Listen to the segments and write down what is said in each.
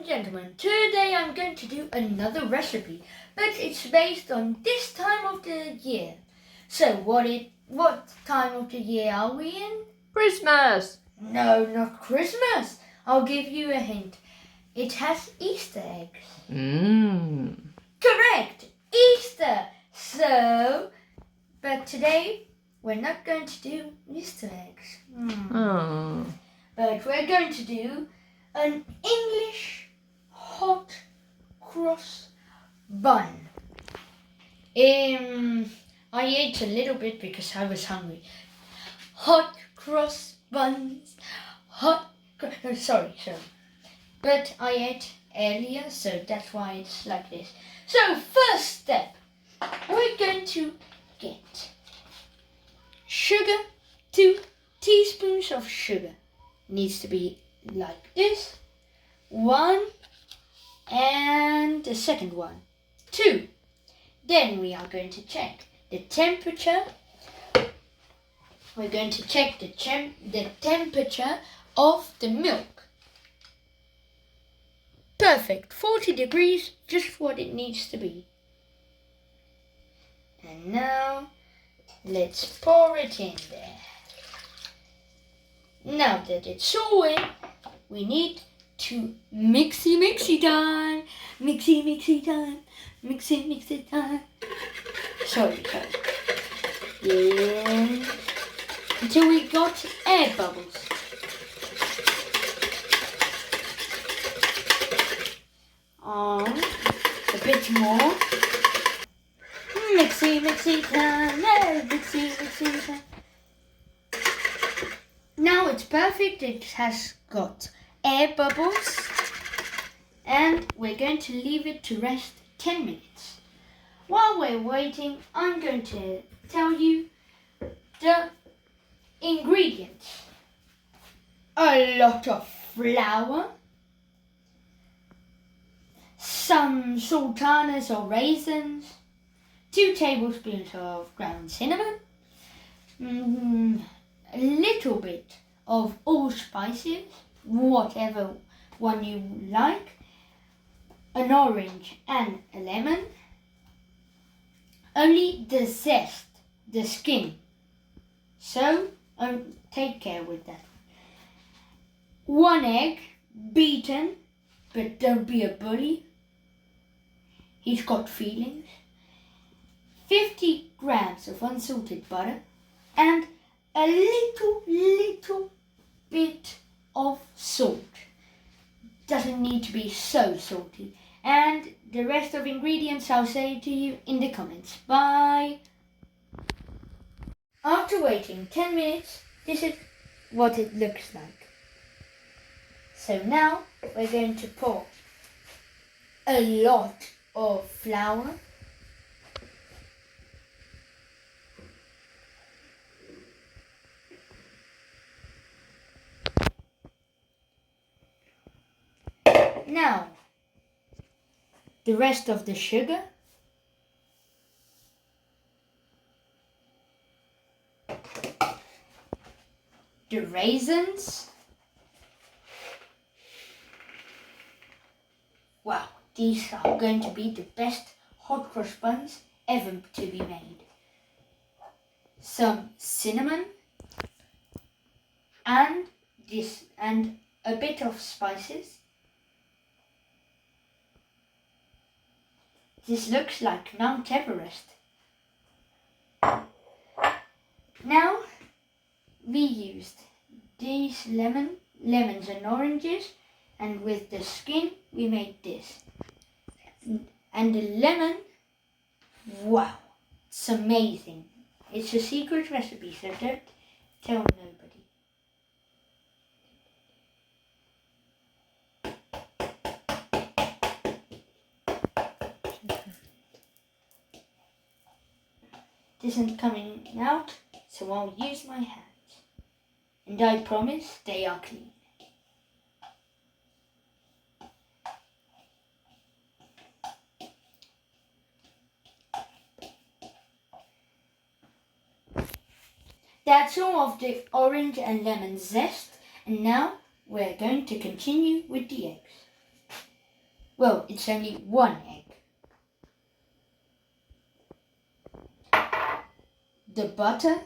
gentlemen, today I'm going to do another recipe, but it's based on this time of the year. So what time of the year are we in? Christmas! No, not Christmas. I'll give you a hint. It has Easter eggs. Correct! Easter! But today we're not going to do Easter eggs. But we're going to do an English hot cross bun. I ate a little bit because I was hungry. Hot cross buns. Sorry. But I ate earlier, so that's why it's like this. So first step, we're going to get sugar, 2 teaspoons of sugar. Needs to be like this. 1 and the second one. 2. Then we are going to check the temperature. We're going to check the temperature of the milk. Perfect. 40 degrees, just what it needs to be. And now let's pour it in there. Now that it's all in, we need to mixy time. Mixy time. Sorry. Yeah. Until we got air bubbles. A bit more. Mixy time. Mixy time. Now it's perfect. It has got air bubbles. And we're going to leave it to rest 10 minutes. While we're waiting, I'm going to tell you the ingredients. A lot of flour, some sultanas or raisins, 2 tablespoons of ground cinnamon, a little bit of all spices, whatever one you like, an orange and a lemon, only the zest, the skin, so take care with that. 1 egg, beaten, but don't be a bully, he's got feelings. 50 grams of unsalted butter, and a little bit of salt. Doesn't need to be so salty. And the rest of ingredients I'll say to you in the comments. Bye! After waiting 10 minutes, this is what it looks like. So now we're going to pour a lot of flour. Now, the rest of the sugar. The raisins. Wow, these are going to be the best hot cross buns ever to be made. Some cinnamon and a bit of spices. This looks like Mount Everest. Now we used these lemons and oranges, and with the skin we made this. And the lemon, wow, it's amazing. It's a secret recipe, so don't tell nobody. This isn't coming out, so I'll use my hands. And I promise they are clean. That's all of the orange and lemon zest, and now we're going to continue with the eggs. Well, it's only one egg. The butter.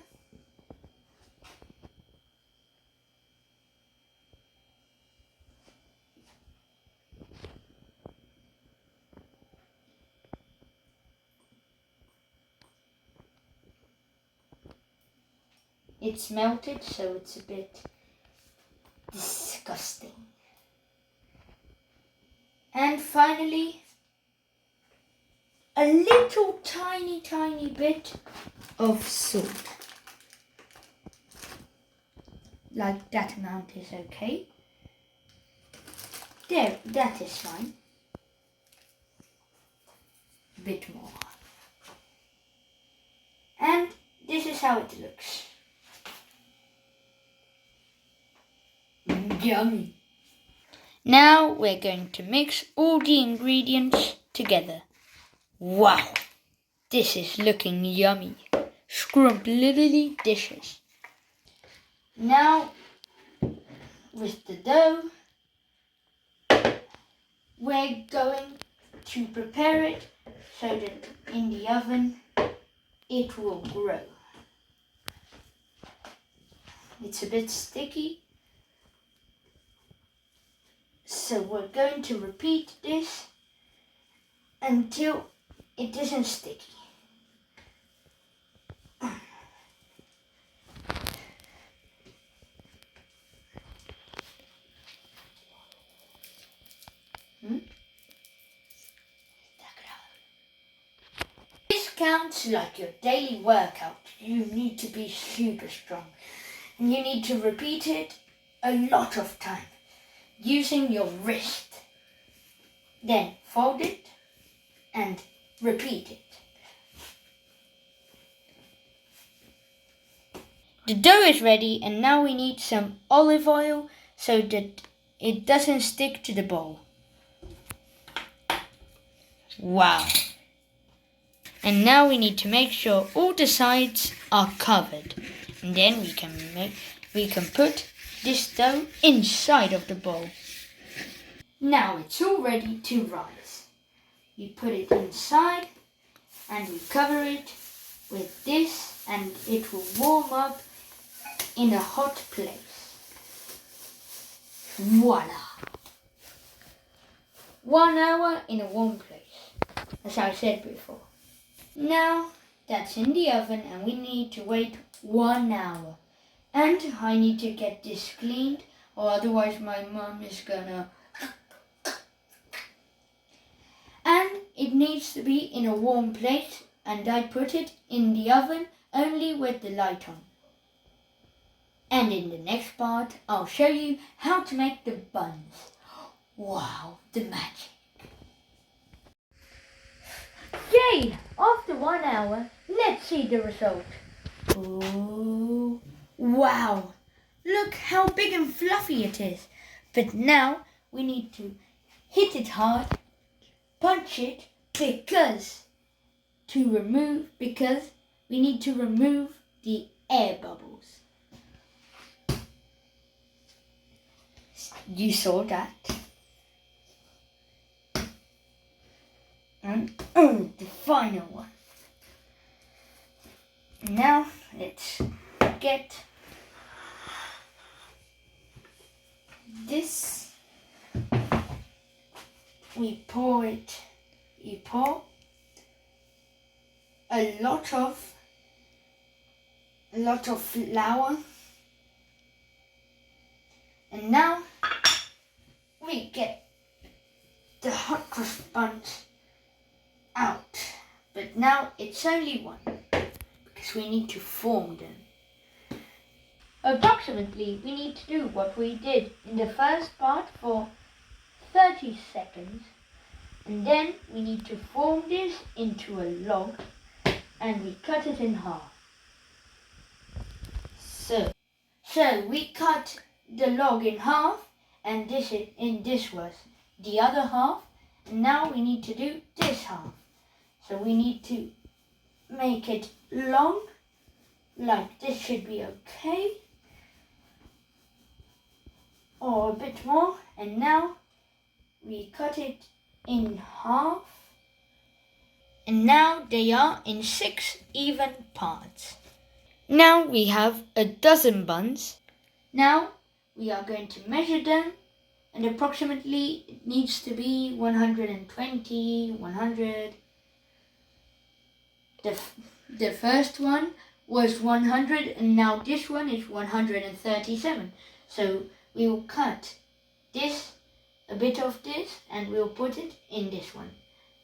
It's melted, so it's a bit disgusting. And finally, a little tiny bit of salt. Like that amount is okay. There, that is fine. A bit more. And this is how it looks. Yummy. Now we're going to mix all the ingredients together. Wow, this is looking yummy. Scrumptious dishes. Now, with the dough, we're going to prepare it so that in the oven it will grow. It's a bit sticky, so we're going to repeat this until it isn't sticky. This counts like your daily workout. You need to be super strong. And you need to repeat it a lot of times using your wrist. Then fold it and repeat it. The dough is ready, and now we need some olive oil so that it doesn't stick to the bowl. Wow. And now we need to make sure all the sides are covered. And then we can put this dough inside of the bowl. Now it's all ready to rise. We put it inside and we cover it with this, and it will warm up in a hot place. Voila! 1 hour in a warm place, as I said before. Now that's in the oven and we need to wait 1 hour. And I need to get this cleaned, or otherwise my mum is gonna... And it needs to be in a warm place, and I put it in the oven only with the light on. And in the next part, I'll show you how to make the buns. Wow, the magic. Yay! After 1 hour, let's see the result. Oh, wow! Look how big and fluffy it is. But now we need to hit it hard, punch it, because we need to remove the air bubbles. You saw that? And the final one. Now let's get this. You pour a lot of flour, and now we get the hot cross buns out. But now it's only one, because we need to form them. Approximately, we need to do what we did in the first part for 30 seconds. And then we need to form this into a log, and we cut it in half. So we cut the log in half, and this was the other half. And now we need to do this half. So we need to make it long, like this should be okay, or a bit more. And now we cut it in half, and now they are in 6 even parts. Now we have a dozen buns. Now we are going to measure them, and approximately it needs to be 120, 100. The first one was 100, and now this one is 137. So we will cut this, a bit of this, and we'll put it in this one.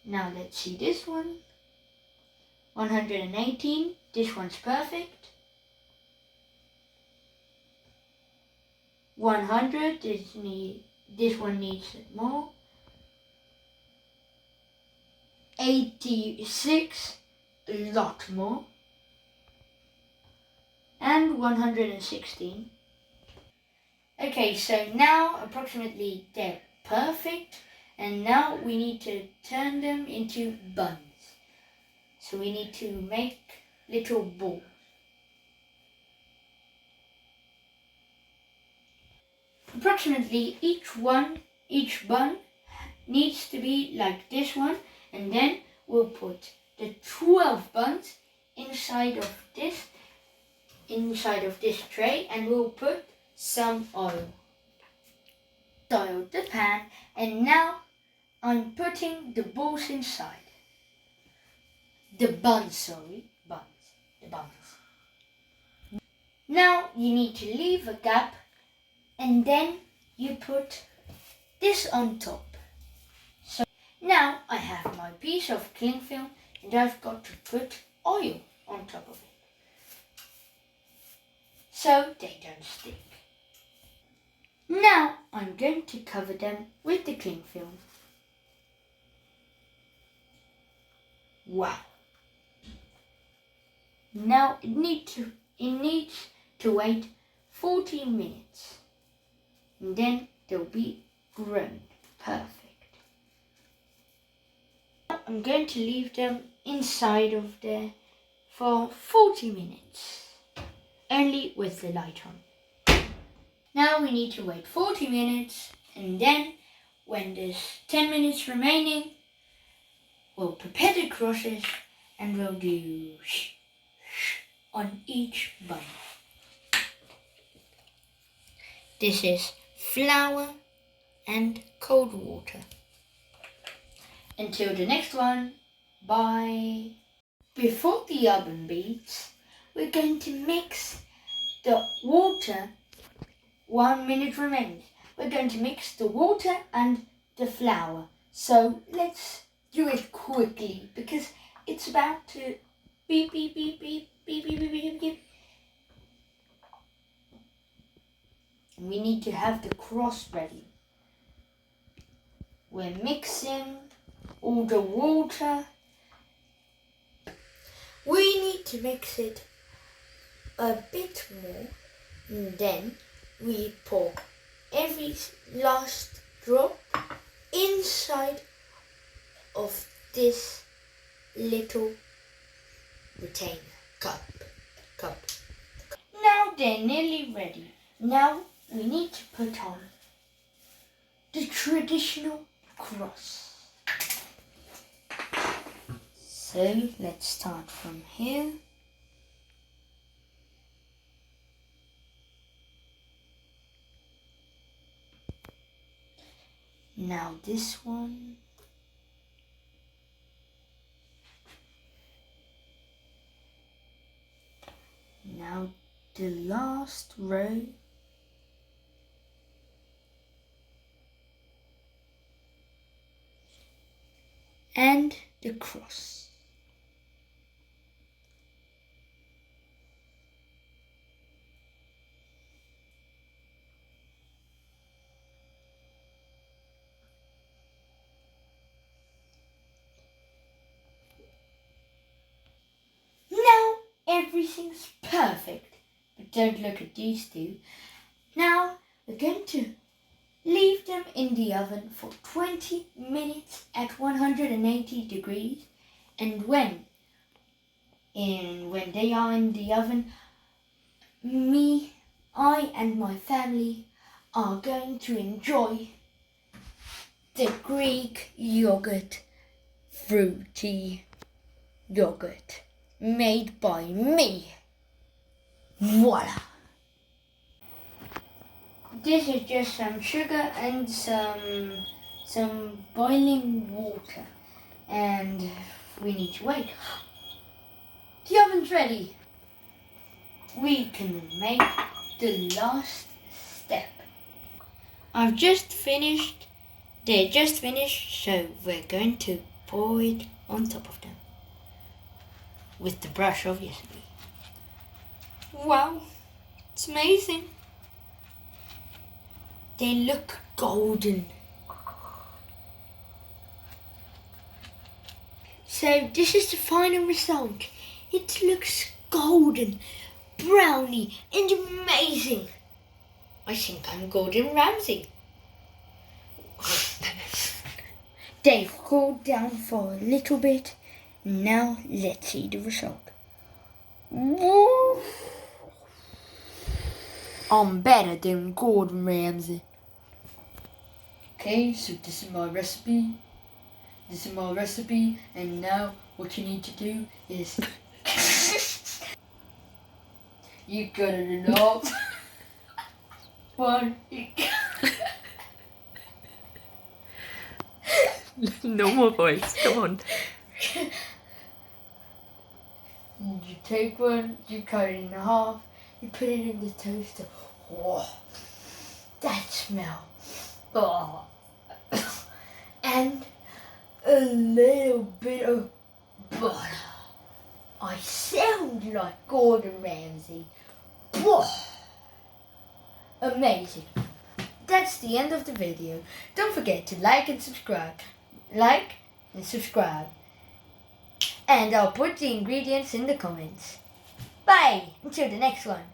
Now let's see this one. 118, this one's perfect. 100, this one needs more. 86, a lot more. And 116. Okay, so now approximately they're perfect, and now we need to turn them into buns. So we need to make little balls. Approximately each bun needs to be like this one, and then we'll put the 12 buns inside of this tray, and we'll put some oil. Oiled the pan, and now I'm putting the balls inside. The buns. Now you need to leave a gap, and then you put this on top. So now I have my piece of cling film, and I've got to put oil on top of it, so they don't stick. Now I'm going to cover them with the cling film. Wow! Now it needs to wait 40 minutes, and then they'll be grown perfect. Now I'm going to leave them inside of there for 40 minutes, only with the light on. Now we need to wait 40 minutes, and then when there's 10 minutes remaining, we'll prepare the crosses, and we'll do on each bun. This is flour and cold water. Until the next one, bye. Before the oven beats, we're going to mix the water. 1 minute remains. We're going to mix the water and the flour. So let's do it quickly, because it's about to beep, beep, beep, beep, beep, beep, beep, beep, beep. We need to have the cross ready. We're mixing all the water. We need to mix it a bit more, and then we pour every last drop inside of this little retainer cup. Now they're nearly ready. Now we need to put on the traditional cross. So let's start from here. Now this one. Now the last row. And the cross. Everything's perfect, but don't look at these two. Now we're going to leave them in the oven for 20 minutes at 180 degrees, and when they are in the oven, I and my family are going to enjoy the Greek yogurt fruity yogurt made by me. Voila! This is just some sugar and some boiling water, and we need to wait. The oven's ready. We can make the last step. They're just finished, so we're going to pour it on top of them. With the brush, obviously. Wow, it's amazing. They look golden. So this is the final result. It looks golden, browny, and amazing. I think I'm Gordon Ramsay. They've cooled down for a little bit. Now let's see the result. Woo! I'm better than Gordon Ramsay. Okay, so this is my recipe. And now what you need to do is you gotta know one. No more voice, come on. You take one, you cut it in half, you put it in the toaster. Oh, that smell. Oh. And a little bit of butter. I sound like Gordon Ramsay. Oh, amazing. That's the end of the video. Don't forget to like and subscribe. And I'll put the ingredients in the comments. Bye! Until the next one.